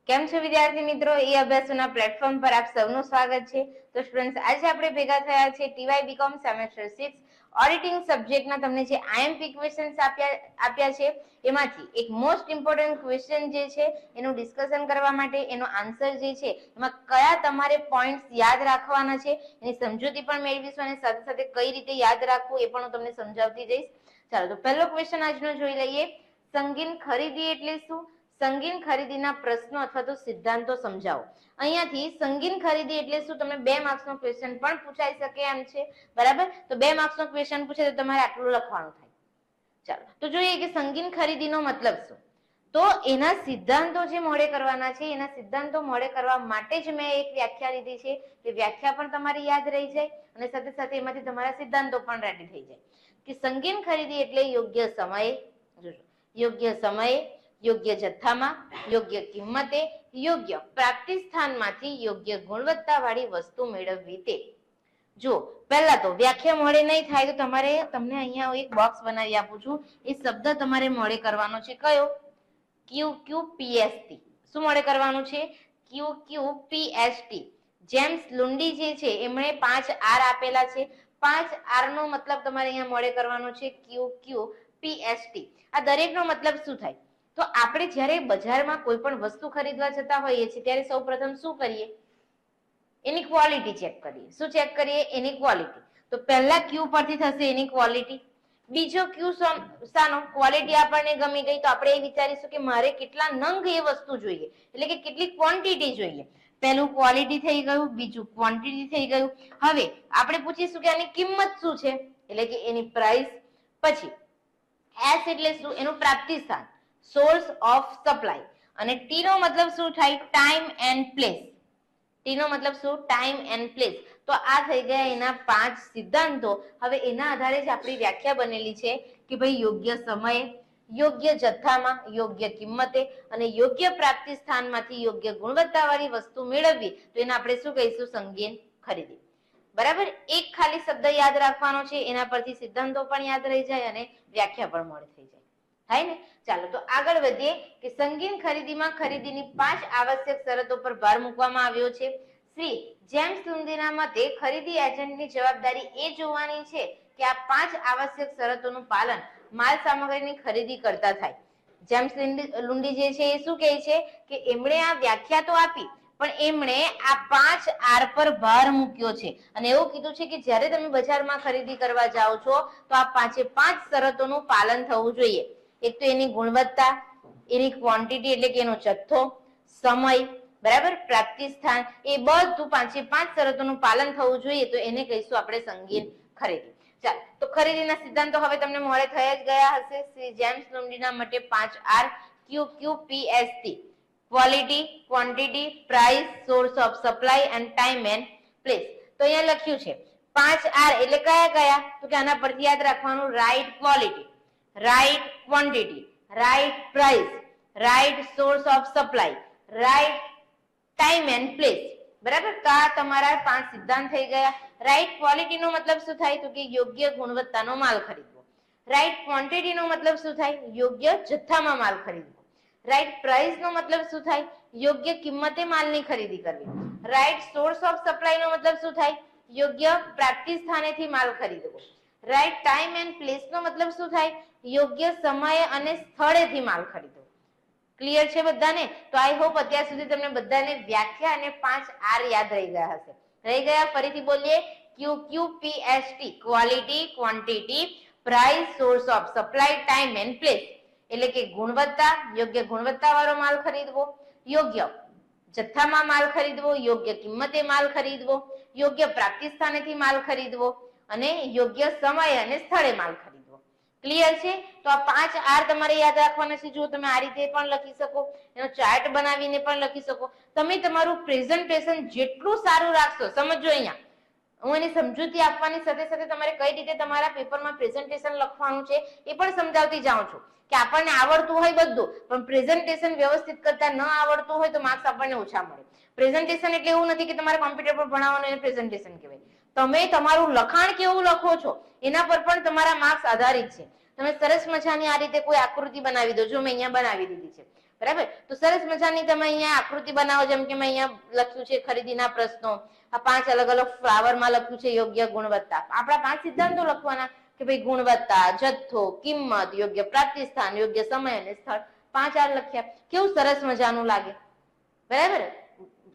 કેમ છો વિદ્યાર્થી મિત્રો? એ અભ્યાસોના પ્લેટફોર્મ પર આપ સૌનું સ્વાગત છે. તો સ્ટુડન્ટ્સ, આજે આપણે ભેગા થયા છે ટીવાય બીકોમ સેમેસ્ટર 6 ઓડિટિંગ સબ્જેક્ટના તમને જે આઈએમપી ક્વેશ્ચન્સ આપ્યા છે એમાંથી એક મોસ્ટ ઇમ્પોર્ટન્ટ ક્વેશ્ચન જે છે એનું ડિસ્કશન કરવા માટે, એનો આન્સર જે છે એમાં કયા તમારે પોઈન્ટ્સ યાદ રાખવાના છે એની સમજૂતી પણ મેળવીશું અને સાથે સાથે કઈ રીતે યાદ રાખવું એ પણ હું તમને સમજાવતી જઈશ. ચાલો, તો પહેલો ક્વેશ્ચન આજનો જોઈ લઈએ. સંગીન ખરીદી એટલે શું? સંગીન ખરીદીના પ્રશ્નો અથવા તો સિદ્ધાંતો સમજાવો. અહીંયાથી સંગીન ખરીદી એટલે શું તમને 2 માર્ક્સનો ક્વેશ્ચન પણ પૂછાઈ શકે એમ છે. બરાબર, તો 2 માર્ક્સનો ક્વેશ્ચન પૂછે તો તમારે આટલું લખવાનું થાય. ચાલો, તો જોઈએ કે સંગીન ખરીદીનો મતલબ શું. તો એના સિદ્ધાંતો જે મોડે કરવાના છે, એના સિદ્ધાંતો મોડે કરવા માટે જ મેં એક વ્યાખ્યા લીધી છે. કે વ્યાખ્યા પણ તમારી યાદ રહી જાય અને સાથે સાથે એમાંથી તમારા સિદ્ધાંતો પણ રેડી થઈ જાય. કે સંગીન ખરીદી એટલે યોગ્ય સમયે, યોગ્ય સમયે, યોગ્ય જથ્થામાં, યોગ્ય કિંમતે, યોગ્ય પ્રાપ્તિ સ્થાનમાંથી યોગ્ય ગુણવત્તા વાળી વસ્તુ મેળવવી તે. જો પહેલા તો વ્યાખ્યા મોડે નહીં થાય તો તમને અહીંયા એક બોક્સ બનાવી આપું છું. એ શબ્દ તમારે મોડે કરવાનો છે. કયો? QQPST. શું મોડે કરવાનું છે? QQPST. જેમ્સ લુન્ડી જે છે એમણે 5 R આપેલા છે. 5 R નો મતલબ તમારે અહીંયા મોડે કરવાનો છે QQPST. આ દરેકનો મતલબ શું થાય? તો આપણે જ્યારે બજારમાં કોઈ પણ વસ્તુ ખરીદવા જતા હોઈએ છીએ ત્યારે સૌપ્રથમ શું કરીએ? એની ક્વોલિટી ચેક કરીએ. શું ચેક કરીએ? એની ક્વોલિટી. તો પહેલા Q પરથી થશે એની ક્વોલિટી. બીજો Q શાનો? ક્વોલિટી આપણને ગમી ગઈ તો આપણે એ વિચારીશું કે મારે કેટલા નંગ એ વસ્તુ જોઈએ, એટલે કે કેટલી ક્વોન્ટિટી જોઈએ. પહેલું ક્વોલિટી થઈ ગયું, બીજું ક્વોન્ટિટી થઈ ગયું. હવે આપણે પૂછીશું કે આની કિંમત શું છે, એટલે કે એની પ્રાઇસ. પછી S એટલે શું? એનું પ્રાપ્તિ સ્થાન, સોર્સ ઓફ સપ્લાય. અને T નો મતલબ શું થાય? Time and place. T નો મતલબ શું? Time and place. તો આ થઈ ગયા એના 5 સિદ્ધાંતો. હવે એના આધારે જ આપણી વ્યાખ્યા બનેલી છે કે ભાઈ યોગ્ય સમયે, યોગ્ય જથ્થામાં, યોગ્ય કિંમતે અને યોગ્ય પ્રાપ્તિ સ્થાનમાંથી યોગ્ય ગુણવત્તાવાળી વસ્તુ મેળવવી તો એને આપણે શું કહીશું? સંગીન ખરીદી. બરાબર, એક ખાલી શબ્દ યાદ રાખવાનો છે, એના પરથી સિદ્ધાંતો પણ યાદ રહી જાય અને વ્યાખ્યા પણ મોડે થઈ જાય. થાય ને? ચાલો, તો આગળ વધીએ કે સંગીન ખરીદીમાં ખરીદીની 5 આવશ્યક શરતો પર ભાર મૂકવામાં આવ્યો છે. શ્રી જેમ્સ લુન્ડીના મતે ખરીદી એજન્ટની જવાબદારી એ જોવાની છે કે આ 5 આવશ્યક શરતોનું પાલન માલ સામગ્રીની ખરીદી કરતા થાય. જેમ્સ લુન્ડી જે છે એ શું કહે છે કે એમણે આ વ્યાખ્યા તો આપી, પણ એમણે આ 5 R પર ભાર મૂક્યો છે અને એવું કીધું છે કે જ્યારે તમે બજારમાં ખરીદી કરવા જાઓ છો તો આ 5 શરતોનું પાલન થવું જોઈએ. એક તો એની ગુણવત્તા, એની ક્વોન્ટિટી એટલે કે એનો જથ્થો, સમય, બરાબર, પ્રાપ્તિ સ્થાન, એ બધું 5 શરતોનું પાલન થવું જોઈએ. તો એને કહીશું આપણે સંગીન ખરીદી. ચાલો, તો ખરીદીના સિદ્ધાંતો હવે તમને મોડે થઈ જ ગયા હશે. શ્રી જેમ્સ લુન્ડીના મતે 5 R QQPST: quality, quantity, price, source of supply end time and place. તો અહીંયા લખ્યું છે 5 R એટલે કયા કયા? તો કે આના પરથી યાદ રાખવાનું: right quality, right quantity, right price, right source of supply, right time and place. બરાબર, તો આ તમારા 5 સિદ્ધાંત થઈ ગયા. રાઈટ ક્વોલિટી નો મતલબ શું થાય? તો કે યોગ્ય ગુણવત્તાનો માલ ખરીદવો. રાઈટ ક્વોન્ટિટી નો મતલબ શું થાય? યોગ્ય જથ્થામાં માલ ખરીદવો. રાઈટ પ્રાઇસ નો મતલબ શું થાય? યોગ્ય કિંમતે માલની ખરીદી કરવી. રાઈટ સોર્સ ઓફ સપ્લાય નો મતલબ શું થાય? યોગ્ય પ્રાપ્તિ સ્થાનેથી માલ ખરીદવો. રાઈટ ટાઈમ એન્ડ પ્લેસ નો મતલબ શું થાય? યોગ્ય સમય અને સ્થળેથી માલ ખરીદવો. ક્લિયર છે બધાને? તો આઈ હોપ અત્યાર સુધી તમને બધાને વ્યાખ્યા અને 5 R યાદ રહી ગયા હશે. રહી ગયા? ફરીથી બોલીએ: QQPST: quality, quantity, price, source of supply, time and place. એટલે કે ગુણવત્તા, યોગ્ય ગુણવત્તાવાળો માલ ખરીદવો, યોગ્ય જથ્થામાં માલ ખરીદવો, યોગ્ય કિંમતે માલ ખરીદવો, યોગ્ય પ્રાપ્તિ સ્થાનેથી માલ ખરીદવો અને યોગ્ય સમય અને સ્થળે માલ ખરીદવો. ક્લિયર છે? તો આ 5 R તમારે યાદ રાખવાના છે. જો તમે આ રીતે પણ લખી શકો, એનો ચાર્ટ બનાવીને પણ લખી શકો. તમે તમારું પ્રેઝન્ટેશન જેટલું સારું રાખશો, સમજો અહીંયા હું એની સમજૂતી આપવાની સાથે સાથે તમારે કઈ રીતે તમારા પેપરમાં પ્રેઝન્ટેશન લખવાનું છે એ પણ સમજાવતી જાઉં છું. કે આપણને આવડતું હોય બધું, પણ પ્રેઝન્ટેશન વ્યવસ્થિત કરતા ન આવડતું હોય તો માર્ક્સ આપણને ઓછા મળે. પ્રેઝન્ટેશન એટલે એવું નથી કે તમારે કોમ્પ્યુટર પર ભણાવવાનું એને પ્રેઝન્ટેશન કહેવાય. તમે તમારું લખાણ કેવું લખો છો એના પર પણ તમારા માર્ક્સ આધારિત છે. તમે સરસ મજાની આ રીતે કોઈ આકૃતિ બનાવી દો. જો મેં અહીંયા બનાવી દીધી છે, બરાબર. તો સરસ મજાની તમે અહીંયા આકૃતિ બનાવો, જેમ કે મેં અહીંયા લખ્યું છે ખરીદીના પ્રશ્નો. આ 5 અલગ અલગ ફ્લાવરમાં લખ્યું છે યોગ્ય ગુણવત્તા. આપણા 5 સિદ્ધાંતો લખવાના કે ભાઈ ગુણવત્તા, જથ્થો, કિંમત, યોગ્ય પ્રાપ્તિ સ્થાન, યોગ્ય સમય અને સ્થળ. 5 આ લખ્યા. કેવું સરસ મજાનું લાગે, બરાબર.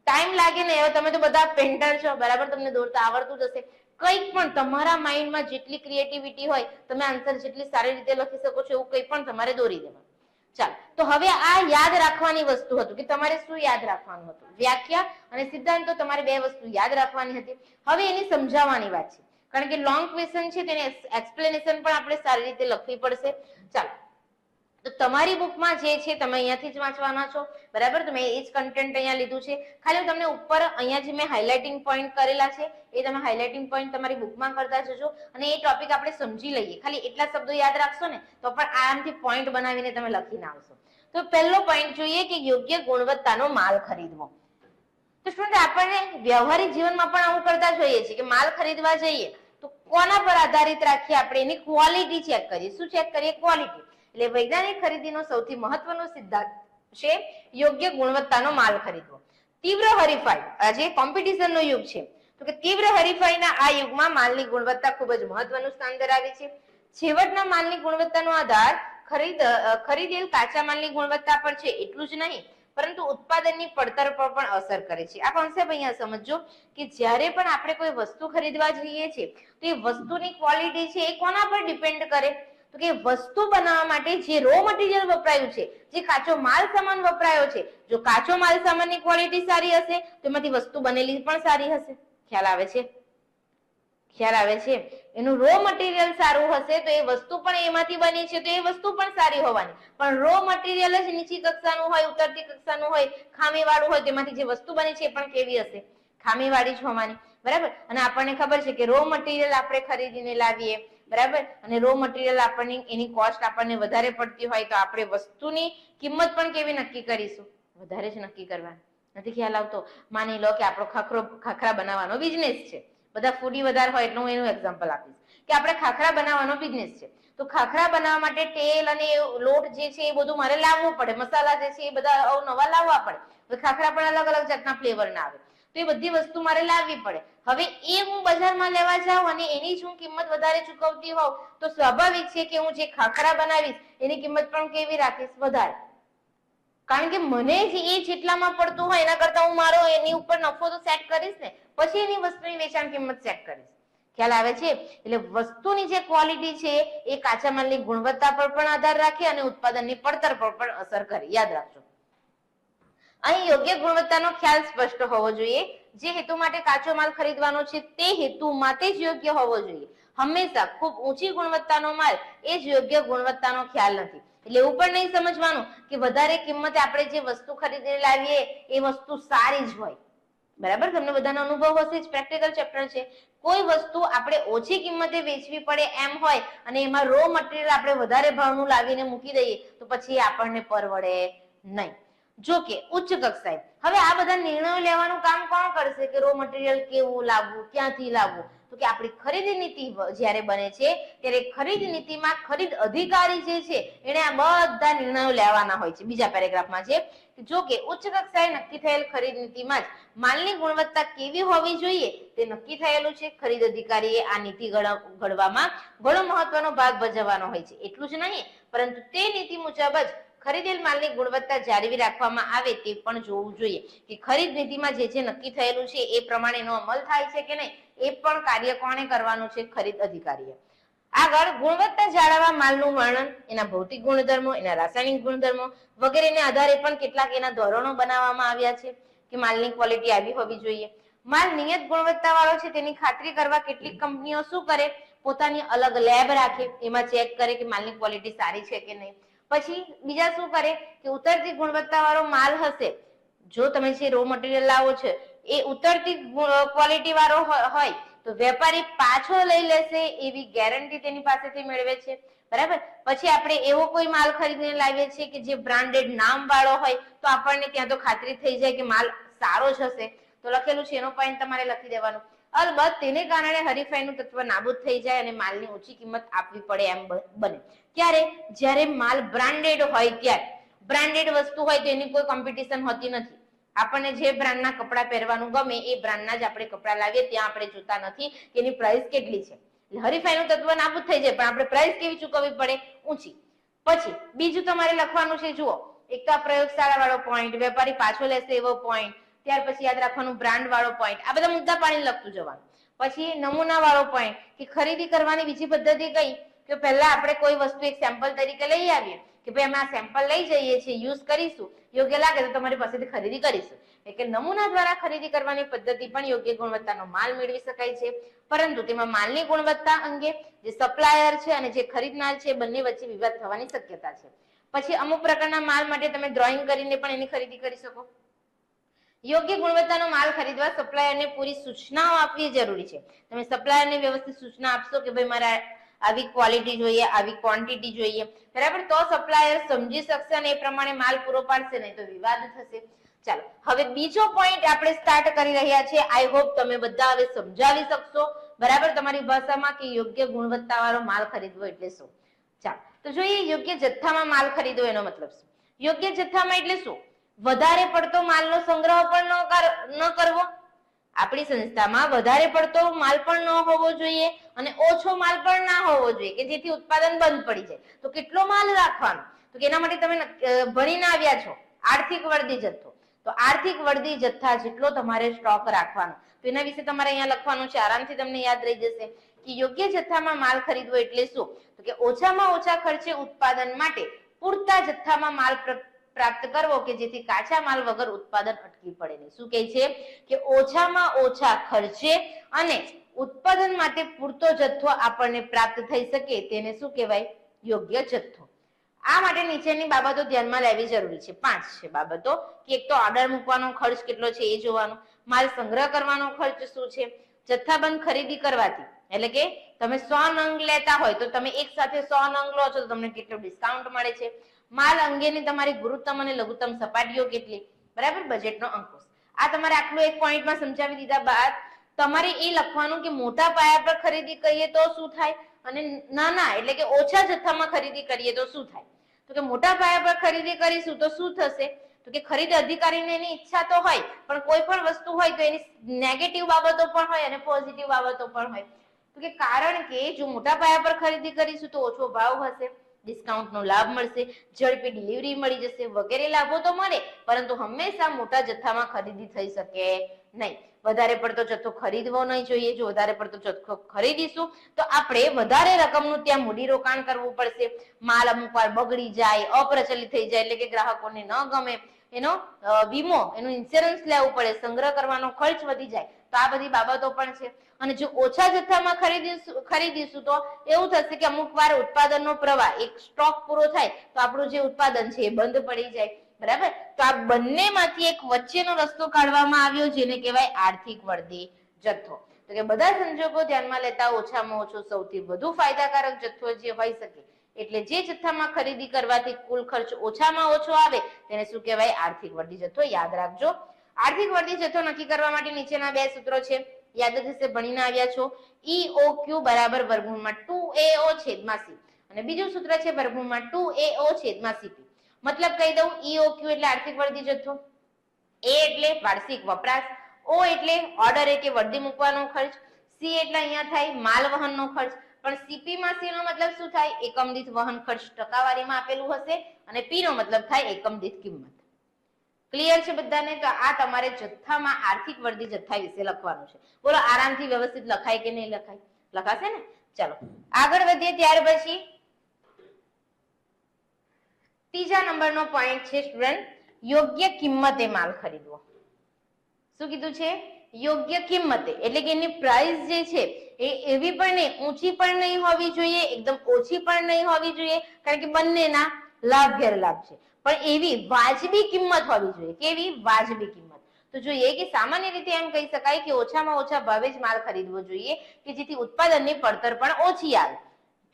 ટાઈમ લાગે ને, હવે તમે તો બધા પેન્ટર છો, બરાબર, તમને દોરતા આવડતું જ હશે. કંઈક પણ તમારા માઇન્ડમાં જેટલી ક્રિએટિવિટી હોય, તમે આન્સર જેટલી સારી રીતે લખી શકો છો એવું કંઈ પણ તમારે દોરી દેવાનું. ચાલો, તો હવે આ યાદ રાખવાની વસ્તુ હતું કે તમારે શું યાદ રાખવાનું હતું. વ્યાખ્યા અને સિદ્ધાંતો, તમારે 2 વસ્તુ યાદ રાખવાની હતી. હવે એની સમજાવવાની વાત છે, કારણ કે લોંગ ક્વેશ્ચન છે, તેને એક્સપ્લેનેશન પણ આપણે સારી રીતે લખવી પડશે. ચાલો, તો તમારી બુકમાં જે છે તમે અહીંયાથી જ વાંચવાના છો, બરાબર. તો મેં એ જ કન્ટેન્ટ અહીંયા લીધું છે. ખાલી તમને ઉપર અહીંયા જે મેં હાઇલાઇટિંગ પોઈન્ટ કરેલા છે એ તમે હાઇલાઇટિંગ પોઈન્ટ તમારી બુકમાં કરતા જજો, અને એ ટોપિક આપણે સમજી લઈએ. ખાલી એટલા શબ્દો યાદ રાખશો ને તો પણ આરામથી પોઈન્ટ બનાવીને તમે લખીને આવશો. તો પહેલો પોઈન્ટ જોઈએ કે યોગ્ય ગુણવત્તાનો માલ ખરીદવો. તો સ્ટુડન્ટ, આપણને વ્યવહારિક જીવનમાં પણ આવું કરતા જોઈએ છીએ કે માલ ખરીદવા જઈએ તો કોના પર આધારિત રાખીએ, આપણે એની ક્વોલિટી ચેક કરીએ. શું ચેક કરીએ? ક્વોલિટી. એટલે વૈજ્ઞાનિક ખરીદીનો સૌથી મહત્વનો સિદ્ધાંત છે યોગ્ય ગુણવત્તાનો માલ ખરીદવો. તીવ્ર હરીફાઈ, આજે કોમ્પિટિશનનો યુગ છે, તો કે તીવ્ર હરીફાઈના આ યુગમાં માલની ગુણવત્તા ખૂબ જ મહત્વનું સ્થાન ધરાવે છે. છેવટના માલની ગુણવત્તાનો આધાર ખરીદેલ કાચા માલની ગુણવત્તા પર છે એટલું જ નહીં, પરંતુ ઉત્પાદનની પડતર પર પણ અસર કરે છે. આ કોન્સેપ્ટ અહીંયા સમજો કે જ્યારે પણ આપણે કોઈ વસ્તુ ખરીદવા જઈએ છીએ તો એ વસ્તુની ક્વોલિટી છે એ કોના પર ડિપેન્ડ કરે? તો કે વસ્તુ બનાવવા માટે જે રો મટીરિયલ વપરાયું છે, જે કાચો માલ સામાન વપરાયો છે, જો કાચો માલ સામાનની ક્વોલિટી સારી હશે તો એમાંથી વસ્તુ બનેલી પણ સારી હશે. ખ્યાલ આવે છે? ખ્યાલ આવે છે? એનું રો મટીરિયલ સારું હશે તો એ વસ્તુ પણ એમાંથી બની છે તો એ વસ્તુ પણ સારી હોવાની. પણ રો મટીરિયલ જ નીચી કક્ષાનું હોય, ઉતરતી કક્ષાનું હોય, ખામીવાળું હોય, તેમાંથી જે વસ્તુ બની છે એ પણ કેવી હશે? ખામીવાળી જ હોવાની, બરાબર. અને આપણને ખબર છે કે રો મટીરિયલ આપણે ખરીદીને લાવીએ, બરાબર, અને રો મટીરિયલ આપણને એની કોસ્ટ આપણને વધારે પડતી હોય તો આપણે વસ્તુની કિંમત પણ કેવી નક્કી કરીશું? વધારે જ નક્કી કરવાની. નથી ખ્યાલ આવતો? માની લો કે આપણો ખાખરા બનાવવાનો બિઝનેસ છે, બધા ફૂડી વધારે હોય એટલે હું એનું એક્ઝામ્પલ આપીશ કે આપણે ખાખરા બનાવવાનો બિઝનેસ છે, તો ખાખરા બનાવવા માટે તેલ અને લોટ જે છે એ બધું મારે લાવવું પડે, મસાલા જે છે એ બધા અવનવા લાવવા પડે. તો ખાખરા પણ અલગ અલગ જાતના ફ્લેવરના આવે, તો એ બધી વસ્તુ મારે લાવવી પડે. હવે એ હું બજારમાં લેવા જાઉં અને એની જ હું કિંમત વધારે ચૂકવતી હોઉં તો સ્વાભાવિક છે કે હું જે ખાખરા બનાવીશ એની કિંમત પણ કેવી રાખીશ? વધારે. કારણ કે મને જ એ જેટલામાં પડતું હોય એના કરતા હું મારો એની ઉપર નફો તો સેટ કરીશ ને, પછી એની વસ્તુની વેચાણ કિંમત સેટ કરીશ. ખ્યાલ આવે છે? એટલે વસ્તુની જે ક્વોલિટી છે એ કાચા માલની ગુણવત્તા પર પણ આધાર રાખે અને ઉત્પાદનની પડતર પર પણ અસર કરે. યાદ રાખજો. અહીં યોગ્ય ગુણવત્તાનો ખ્યાલ સ્પષ્ટ હોવો જોઈએ. જે હેતુ માટે કાચો માલ ખરીદવાનો છે તે હેતુ માટે જ યોગ્ય હોવો જોઈએ. હંમેશા ખૂબ ઊંચી ગુણવત્તાનો માલ એ જ યોગ્ય ગુણવત્તાનો ખ્યાલ નથી. એટલે એવું પણ નહીં સમજવાનું કે વધારે કિંમતે આપણે જે વસ્તુ ખરીદીને લાવીએ એ વસ્તુ સારી જ હોય, બરાબર. તમને બધાનો અનુભવ હશે જ, પ્રેક્ટિકલ ચેપ્ટર છે. કોઈ વસ્તુ આપણે ઓછી કિંમતે વેચવી પડે એમ હોય અને એમાં રો મટીરિયલ આપણે વધારે ભાવનું લાવીને મૂકી દઈએ તો પછી આપણને પરવડે નહીં. જો કે ઉચ્ચ કક્ષાએ હવે આ બધા નિર્ણયો લેવાનું કામ કોણ કરશે કે રો મટીરિયલ કેવું લાવવું, ક્યાંથી લાવવું? તો કે આપણી ખરીદ નીતિ જ્યારે બને છે ત્યારે ખરીદ નીતિમાં ખરીદ અધિકારી જે છે એને આ બધા નિર્ણયો લેવાના હોય છે. બીજા પેરેગ્રાફમાં છે જો કે ઉચ્ચ કક્ષાએ નક્કી થયેલ ખરીદ નીતિમાં જ માલની ગુણવત્તા કેવી હોવી જોઈએ તે નક્કી થયેલું છે. ખરીદ અધિકારીએ આ નીતિ ઘડવામાં ઘણો મહત્વનો ભાગ ભજવવાનો હોય છે. એટલું જ નહીં, પરંતુ તે નીતિ મુજબ જ ખરીદેલ માલની ગુણવત્તા જાળવી રાખવામાં આવે તે પણ જોવું જોઈએ કે ખરીદ નીતિમાં જે જે નક્કી થયેલું છે એ પ્રમાણે એનો અમલ થાય છે કે નહીં, એ પણ કાર્ય કોણે કરવાનું છે? ખરીદ અધિકારીએ. આગળ ગુણવત્તા જાળવવા માલનું વર્ણન, એના ભૌતિક ગુણધર્મો, એના રાસાયણિક ગુણધર્મો વગેરેને આધારે પણ કેટલાક એના ધોરણો બનાવવામાં આવ્યા છે કે માલની ક્વોલિટી આવી હોવી જોઈએ. માલ નિયત ગુણવત્તા વાળો છે તેની ખાતરી કરવા કેટલીક કંપનીઓ શું કરે? પોતાની અલગ લેબ રાખે, એમાં ચેક કરે કે માલની ક્વોલિટી સારી છે કે નહીં. પછી બીજા શું કરે કે ઉતરતી ગુણવત્તા વાળો માલ હશે, જો તમે જે રો મટીરિયલ લાવો છો એ ઉતરતી ક્વોલિટી વાળો હોય તો વેપારી પાછો લઈ લેશે એવી ગેરંટી તેની પાસેથી મેળવે છે, બરાબર. પછી આપણે એવો કોઈ માલ ખરીદીને લાવીએ છીએ કે જે બ્રાન્ડેડ નામ વાળો હોય તો આપણને ત્યાં તો ખાતરી થઈ જાય કે માલ સારો જ હશે, તો લખેલું છે એનો પોઈન્ટ તમારે લખી દેવાનો. અલબત્ત તેને કારણે હરીફાઈનું તત્વ નાબૂદ થઈ જાય અને માલની ઓછી કિંમત આપવી પડે એમ બને. ક્યારે? જ્યારે માલ બ્રાન્ડેડ હોય ત્યારે. બ્રાન્ડેડ વસ્તુ હોય તો એની કોઈ કોમ્પિટિશન હોતી નથી. આપણને જે બ્રાન્ડના કપડા પહેરવાનું ગમે એ બ્રાન્ડના જ આપણે કપડા લાવીએ, ત્યાં આપણે જોતા નથી કે એની પ્રાઇસ કેટલી છે. હરીફાઈનું તત્વ નાબૂદ થઈ જાય, પણ આપણે પ્રાઇસ કેવી ચૂકવવી પડે? ઊંચી. પછી બીજું તમારે લખવાનું છે, જુઓ, એક તો આ પ્રયોગશાળા વાળો પોઈન્ટ, વેપારી પાછો લેશે એવો પોઈન્ટ, ત્યાર પછી યાદ રાખવાનું બ્રાન્ડ વાળો પોઈન્ટ. આ બધા મુદ્દા પાડીને લખતું જવાનું. પછી નમૂના વાળો પોઈન્ટ કે ખરીદી કરવાની બીજી પદ્ધતિ કઈ, કે પહેલા આપણે કોઈ વસ્તુ એક સેમ્પલ તરીકે લઈ આવીએ કે ભાઈ અમે આ સેમ્પલ લઈ જઈએ છીએ, યુઝ કરીશું, યોગ્ય લાગે તો તમારી પાસેથી ખરીદી કરીશું. એટલે નમૂના દ્વારા ખરીદી કરવાની પદ્ધતિ પણ યોગ્ય ગુણવત્તાનો માલ મેળવી શકાય છે, પરંતુ તેમાં માલની ગુણવત્તા અંગે જે સપ્લાયર છે અને જે ખરીદનાર છે બંને વચ્ચે વિવાદ થવાની શક્યતા છે. પછી અમુક પ્રકારના માલ માટે તમે ડ્રોઈંગ કરીને પણ એની ખરીદી કરી શકો. યોગ્ય ગુણવત્તાનો માલ ખરીદવા સપ્લાયરને પૂરી સૂચનાઓ આપવી જરૂરી છે. તમે સપ્લાયરને વ્યવસ્થિત સૂચના આપશો કે ભાઈ મારા આવી ક્વોલિટી જોઈએ, આવી ક્વોન્ટિટી જોઈએ, બરાબર, તો સપ્લાયર સમજી શકશે અને એ પ્રમાણે માલ પૂરો પાડશે, નહીં તો વિવાદ થશે. ચાલો, હવે બીજો પોઈન્ટ આપણે સ્ટાર્ટ કરી રહ્યા છીએ. આઈ હોપ તમે બધા હવે સમજાવી શકશો, બરાબર, તમારી ભાષામાં કે યોગ્ય ગુણવત્તાવાળો માલ ખરીદવો એટલે શું. ચાલો તો જોઈએ, યોગ્ય જથ્થામાં માલ ખરીદવો એનો મતલબ શું? યોગ્ય જથ્થામાં એટલે શું? વધારે પડતો માલનો સંગ્રહ પણ ન કરવો. આપણી સંસ્થામાં વધારે પડતો માલ પણ ન હોવો જોઈએ અને ઓછો માલ પણ ના હોવો જોઈએ કે જેથી ઉત્પાદન બંધ પડી જાય. તો કેટલો માલ રાખવાનો? તો એના માટે તમે ભણીને આવ્યા છો આર્થિક વર્દી જથ્થો. તો આર્થિક વર્દી જથ્થા જેટલો તમારે સ્ટોક રાખવાનો. તો એના વિશે તમારે અહીંયા લખવાનું છે, આરામથી તમને યાદ રહી જશે કે યોગ્ય જથ્થામાં માલ ખરીદવો એટલે શું? તો કે ઓછામાં ઓછા ખર્ચે ઉત્પાદન માટે પૂરતા જથ્થામાં માલ પ્રાપ્ત કરવો કે જેથી કાચા માલ વગર ઉત્પાદન અટકી પડે નહીં. શું કહે છે કે ઓછામાં ઓછા ખર્ચે અને ઉત્પાદન માટે પૂરતો જથ્થો આપણને પ્રાપ્ત થઈ શકે તેને શું કહેવાય? યોગ્ય જથ્થો. આ માટે નીચેની બાબતો ધ્યાનમાં લેવી જરૂરી છે. 5 છે બાબતો કે એક તો ઓર્ડર મૂકવાનો ખર્ચ કેટલો છે એ જોવાનો, માલ સંગ્રહ કરવાનો ખર્ચ શું છે, જથ્થાબંધ ખરીદી કરવાથી એટલે કે તમે 100 નંગ લેતા હોય તો તમે એક સાથે 100 નંગ લો છો તો તમને કેટલું ડિસ્કાઉન્ટ મળે છે, માલ અંગેની તમારી ગુરુત્તમ અને લઘુત્તમ સપાટીઓ કેટલી, બરાબર, બજેટનો અંકુશ. આ તમારે આટલું એક પોઈન્ટમાં સમજાવી દીધા બાદ તમારે એ લખવાનું કે મોટા પાયા પર ખરીદી કરીએ તો શું થાય અને નાના એટલે કે ઓછા જથ્થામાં ખરીદી કરીએ તો શું થાય. તો કે મોટા પાયા પર ખરીદી કરીશું તો શું થશે? તો કે ખરીદ અધિકારીને એની ઈચ્છા તો હોય, પણ કોઈ પણ વસ્તુ હોય તો એની નેગેટિવ બાબતો પણ હોય અને પોઝિટિવ બાબતો પણ હોય. તો કે કારણ કે જો મોટા પાયા પર ખરીદી કરીશું તો ઓછો ભાવ હશે, ડિસ્કાઉન્ટનો લાભ મળશે, ઝડપી ડિલિવરી મળી જશે, વગેરે લાભો તો મળે, પરંતુ હંમેશા મોટા જથ્થામાં ખરીદી થઈ શકે નહીં. વધારે પડતો જથ્થો ખરીદવો નહીં જોઈએ. જો વધારે પડતો જથ્થો ખરીદીશું તો આપણે વધારે રકમનું ત્યાં મૂડીરોકાણ કરવું પડશે, માલ અમુક વાર બગડી જાય, અપ્રચલિત થઈ જાય એટલે કે ગ્રાહકોને ન ગમે, એનો વીમો, એનું ઇન્સ્યોરન્સ લેવું પડે, સંગ્રહ કરવાનો ખર્ચ વધી જાય. તો આ બધી બાબતો પણ છે. અને જો ઓછા જથ્થામાં ખરીદીશું તો એવું થશે કે અમુક વાર ઉત્પાદનનો પ્રવાહ, એક સ્ટોક પૂરો થાય તો આપણું જે ઉત્પાદન છે એ બંધ પડી જાય, બરાબર. તો આ બંનેમાંથી એક વચ્ચેનો રસ્તો કાઢવામાં આવ્યો જેને કહેવાય આર્થિક વર્દી જથ્થો. તો કે બધા સંજોગો ધ્યાનમાં લેતા ઓછામાં ઓછો સૌથી વધુ ફાયદાકારક જથ્થો જે હોઈ શકે એટલે જે જથ્થામાં ખરીદી કરવાથી કુલ ખર્ચ ઓછામાં ઓછો આવે તેને શું કહેવાય? આર્થિક વર્દી જથ્થો. યાદ રાખજો, આર્થિક વર્દી જથ્થો નક્કી કરવા માટે નીચેના 2 સૂત્રો છે, યાદ જ હશે, ભણીને આવ્યા છો. EOQ બરાબર વર્ગમૂળમાં 2AO છેદમાં C અને બીજું સૂત્ર છે વર્ગમૂળમાં 2AO છેદમાં CP. મતલબ કહી દઉં, EOQ એટલે આર્થિક વર્દી જથ્થો, A એટલે વાર્ષિક વપરાશ, O એટલે ઓર્ડર કે વર્દી મૂકવાનો ખર્ચ, C એટલે અહીંયા થાય માલ વહનનો ખર્ચ, પણ CP માં C નો મતલબ શું થાય? એકમ દીઠ વહન ખર્ચ ટકાવારીમાં આપેલું હશે અને P નો મતલબ થાય એકમ દીઠ કિંમત. ક્લિયર છે બધાને? તો આ તમારે જથ્થામાં આર્થિક વર્દી જથ્થા વિશે લખવાનું છે. બોલો, આરામથી વ્યવસ્થિત લખાય કે નહીં લખાય? લખાશે ને? ચાલો આગળ વધીએ. ત્યાર પછી ત્રીજા નંબરનો પોઈન્ટ છે સ્ટુડન્ટ, યોગ્ય કિંમતે માલ ખરીદવો. શું કીધું છે? યોગ્ય કિંમતે એટલે કે એની પ્રાઇસ જે છે એ એવી પણ નહીં, ઊંચી પણ નહીં હોવી જોઈએ, એકદમ ઓછી પણ નહીં હોવી જોઈએ, કારણ કે બંનેના લાભ ગેરલાભ છે, પણ એવી વાજબી કિંમત હોવી જોઈએ. કેવી? વાજબી કિંમત. તો જોઈએ કે સામાન્ય રીતે એમ કહી શકાય કે ઓછામાં ઓછા ભાવે જ માલ ખરીદવો જોઈએ કે જેથી ઉત્પાદનની પડતર પણ ઓછી આવે.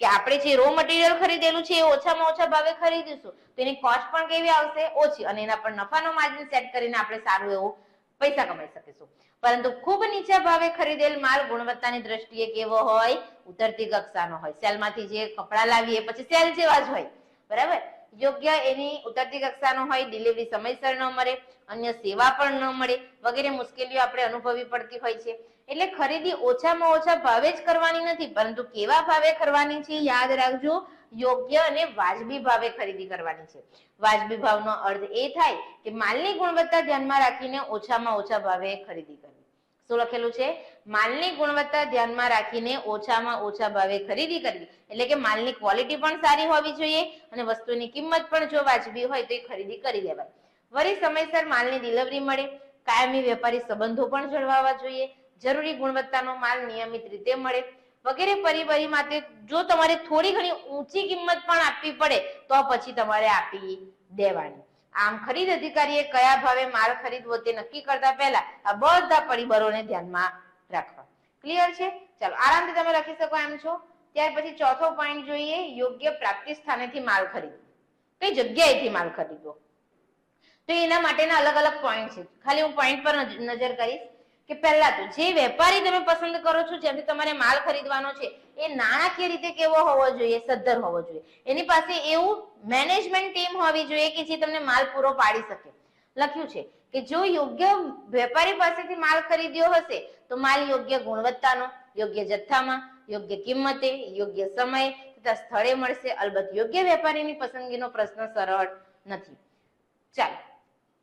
કે આપણે જે રો મટીરિયલ ખરીદેલું છે એ ઓછામાં ઓછા ભાવે ખરીદીશું તો એની કોસ્ટ પણ કેવી આવશે? ઓછી, અને એના પર નફાનો માર્જિન સેટ કરીને આપણે સારું એવું પૈસા કમાઈ શકીશું. પરંતુ ખૂબ નીચા ભાવે ખરીદેલ માલ ગુણવત્તાની દ્રષ્ટિએ કેવો હોય? ઉતરતી કક્ષાનો હોય. સેલમાંથી જે કપડા લાવીએ પછી સેલ જેવા જ હોય, બરાબર. યોગ્ય એની ઉતરતી કક્ષાનો હોય, ડિલિવરી સમયસર ન મળે, અન્ય સેવા પણ ન મળે વગેરે મુશ્કેલીઓ આપણે અનુભવવી પડતી હોય છે. એટલે ખરીદી ઓછામાં ઓછા ભાવે જ કરવાની નથી, પરંતુ કેવા ભાવે કરવાની છે યાદ રાખજો, યોગ્ય અને વાજબી ભાવે ખરીદી કરવાની છે. વાજબી ભાવનો અર્થ એ થાય કે માલની ગુણવત્તા ધ્યાનમાં રાખીને ઓછામાં ઓછા ભાવે ખરીદી કરવી. શું લખેલું છે? માલની ગુણવત્તા ધ્યાનમાં રાખીને ઓછામાં ઓછા ભાવે ખરીદી કરવી. એટલે કે માલની ક્વોલિટી પણ સારી હોવી જોઈએ અને વસ્તુની કિંમત પણ જો વાજબી હોય તો એ ખરીદી કરી લેવાય. વળી સમયસર માલની ડિલિવરી મળે, કાયમી વેપારી સંબંધો પણ જળવાવા જોઈએ, જરૂરી ગુણવત્તાનો માલ નિયમિત રીતે મળે વગેરે પરિબળ માટે જો તમારે થોડી ઘણી ઊંચી કિંમત પણ આપવી પડે તો પછી તમારે આપી દેવાની. આમ ખરીદ અધિકારીએ કયા ભાવે માલ ખરીદવો તે નક્કી કરતા પહેલા આ બધા પરિબળોને ધ્યાનમાં રાખવા. ક્લિયર છે? ચાલો આરામથી તમે લખી શકો એમ છો. ત્યાર પછી ચોથો પોઈન્ટ જોઈએ, યોગ્ય પ્રાપ્તિ સ્થાનેથી માલ ખરીદવો. કઈ જગ્યાએથી માલ ખરીદવો? તો એના માટેના અલગ અલગ પોઈન્ટ છે. ખાલી હું પોઈન્ટ પર નજર કરીશ કે પહેલા તો જે વેપારી તમે પસંદ કરો છો, જેથી તમારે માલ ખરીદવાનો છે, એ નાણાકીય રીતે કેવો હોવો જોઈએ? સદ્ધર હોવો જોઈએ. એની પાસે એવું મેનેજમેન્ટ ટીમ હોવી જોઈએ કે જે તમને માલ પૂરો પાડી શકે. લખ્યું છે કે જો યોગ્ય વેપારી પાસેથી માલ ખરીદ્યો હશે તો માલ યોગ્ય ગુણવત્તાનો, યોગ્ય જથ્થામાં, યોગ્ય કિંમતે, યોગ્ય સમય તથા સ્થળે મળશે. અલબત્ત યોગ્ય વેપારીની પસંદગીનો પ્રશ્ન સરળ નથી. ચાલો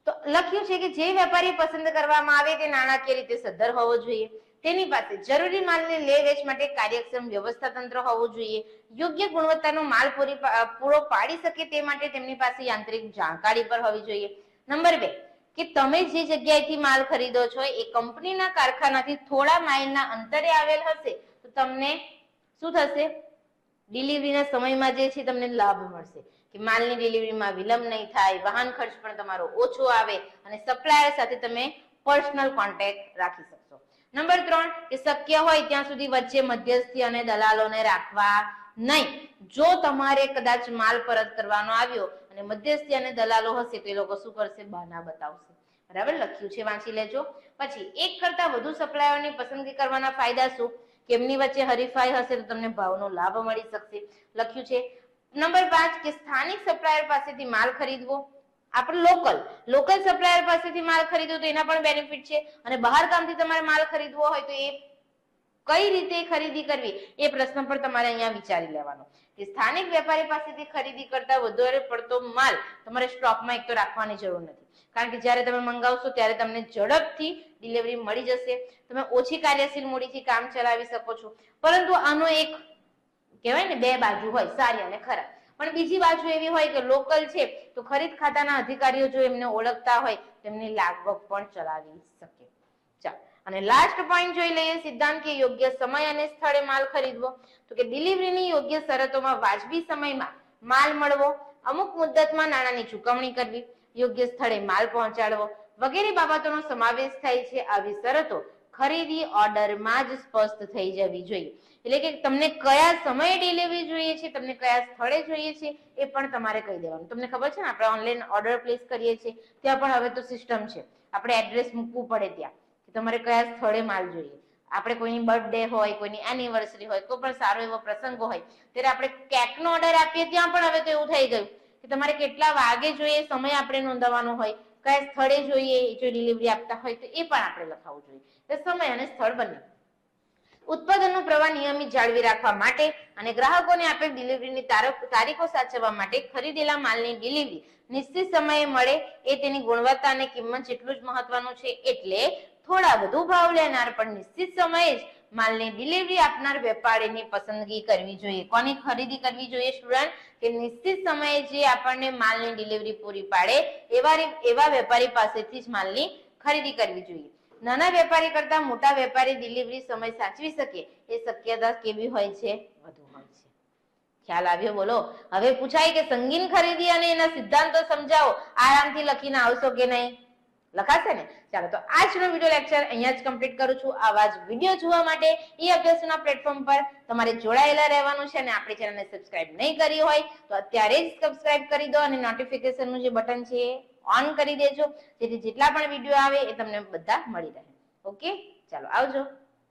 તો લખ્યું છે કે જે વેપારી પસંદ કરવામાં આવે તે નાણાકીય રીતે સદ્ધર હોવો જોઈએ, તેની પાસે જરૂરી માલને લે વેચ માટે કાર્યક્ષમ વ્યવસ્થા તંત્ર હોવું જોઈએ, યોગ્ય ગુણવત્તાનો માલ પૂરો પાડી શકે તે માટે તેમની પાસે યાંત્રિક જાણકારી પર હોવી જોઈએ. નંબર 2 કે તમે જે જગ્યાએથી માલ ખરીદો છો એ કંપનીના કારખાનાથી થોડા માઇલના અંતરે આવેલ હશે તો તમને શું થશે? ડિલિવરીના સમયમાં જે છે તમને લાભ મળશે કે માલની ડિલિવરીમાં વિલંબ નહીં થાય, વાહન ખર્ચ પણ તમારો ઓછો આવે અને સપ્લાયર સાથે તમે પર્સનલ કોન્ટેક્ટ રાખી શકશો. નંબર 3 કે શક્ય હોય ત્યાં સુધી વચ્ચે મધ્યસ્થી અને દલાલોને રાખવા નહીં. જો તમારે કદાચ માલ પરત કરવાનો આવ્યો અને મધ્યસ્થી અને દલાલો હશે તો એ લોકો શું કરશે? બહાના બતાવશે. બરાબર લખ્યું છે, વાંચી લેજો. પછી એક કરતા વધુ સપ્લાયરની પસંદગી કરવાના ફાયદા શું? કે એમની વચ્ચે હરીફાઈ હશે તો તમને ભાવનો લાભ મળી શકશે. લખ્યું છે. નંબર 5 કે સ્થાનિક સપ્લાયર પાસેથી માલ ખરીદવો. આપણે લોકલ સપ્લાયર પાસેથી માલ ખરીદવો તો એના પણ બેનિફિટ છે અને બહાર ગામથી તમારે માલ ખરીદવો હોય તો એ કઈ રીતે ખરીદી કરવી એ પ્રશ્ન પર તમારે અહીંયા વિચારી લેવાનો કે સ્થાનિક વેપારી પાસેથી ખરીદી કરતા વધારે પડતો માલ તમારે સ્ટોકમાં એક તો રાખવાની જરૂર નથી, કારણ કે જ્યારે તમે મંગાવશો ત્યારે તમને ઝડપથી ડિલિવરી મળી જશે. તમે ઓછી કાર્યશીલ મૂડીથી કામ ચલાવી શકો છો. પરંતુ આનો એક કહેવાય ને બે બાજુ હોય, સારી અને ખરાબ. પણ બીજી બાજુ એવી હોય કે લોકલ છે તો ખરીદ ખાતાના અધિકારીઓ જો એમને ઓળખતા હોય તેમની લાગવગ પણ ચલાવી શકે. ચાલો અને લાસ્ટ પોઈન્ટ જોઈ લઈએ, સિદ્ધાંત કે યોગ્ય સમય અને સ્થળે માલ ખરીદવો. તો કે ડિલિવરીની યોગ્ય શરતોમાં વાજબી સમયમાં માલ મળવો, અમુક મુદ્દતમાં નાણાંની ચૂકવણી કરવી, યોગ્ય સ્થળે માલ પહોંચાડવો વગેરે બાબતોનો સમાવેશ થાય છે. આવી શરતો ખરીદી ઓર્ડરમાં જ સ્પષ્ટ થઈ જવી જોઈએ. એટલે કે તમને કયા સમયે ડિલિવરી જોઈએ છે, તમને કયા સ્થળે જોઈએ છે એ પણ તમારે કહી દેવાનું. તમને ખબર છે ને આપણે ઓનલાઈન ઓર્ડર પ્લેસ કરીએ છીએ ત્યાં પણ હવે તો સિસ્ટમ છે, આપણે એડ્રેસ મૂકવું પડે ત્યાં કે તમારે કયા સ્થળે માલ જોઈએ. આપણે કોઈની બર્થડે હોય, કોઈની એનિવર્સરી હોય, કોઈ પણ સારો એવો પ્રસંગ હોય ત્યારે આપણે કેકનો ઓર્ડર આપીએ ત્યાં પણ હવે તો એવું થઈ ગયું કે તમારે કેટલા વાગે જોઈએ સમય આપણે નોંધવાનો હોય, કયા સ્થળે જોઈએ જો ડિલિવરી આપતા હોય તો એ પણ આપણે લખાવવું જોઈએ. તો સમય અને સ્થળ બંને. ઉત્પાદનનો પ્રવાહ નિયમિત જાળવી રાખવા માટે અને ગ્રાહકોને આપેલ ડિલિવરીની તારીખો સાચવવા માટે ખરીદેલા માલની ડિલિવરી નિશ્ચિત સમયે મળે એ તેની ગુણવત્તા અને કિંમત જેટલું જ મહત્વનું છે. એટલે થોડા વધુ ભાવ લેનાર પણ નિશ્ચિત સમયે જ માલની ડિલિવરી આપનાર વેપારીની પસંદગી કરવી જોઈએ. કોની ખરીદી કરવી જોઈએ સ્ટુડન્ટ? કે નિશ્ચિત સમયે જે આપણને માલની ડિલિવરી પૂરી પાડે એવા વેપારી પાસેથી જ માલની ખરીદી કરવી જોઈએ. નાના વેપારી કરતા મોટા વેપારી ડિલિવરી સમય સાચવી શકે એ શક્યતા કેવી હોય છે? વધુ હોય છે. ખ્યાલ આવ્યો? બોલો. હવે પૂછાય કે સંગીન ખરીદી અને એના સિદ્ધાંતો સમજાવો. આરામથી લખીને આવશો કે નહીં? લખાશે ને? ચાલો તો આજનો વિડિયો લેક્ચર અહીંયા જ કમ્પ્લીટ કરું છું. આવા જ વિડિયો જોવા માટે અભ્યાસના પ્લેટફોર્મ પર તમારે જોડાયેલા રહેવાનું છે અને આપણી ચેનલને સબસ્ક્રાઇબ નહીં કરી હોય તો અત્યારે જ સબસ્ક્રાઇબ કરી દો અને નોટિફિકેશનનું જે બટન છે ઓન કરી દેજો, જેથી જેટલા પણ વિડીયો આવે એ તમને બધા મળી રહે. ઓકે, ચાલો આવજો.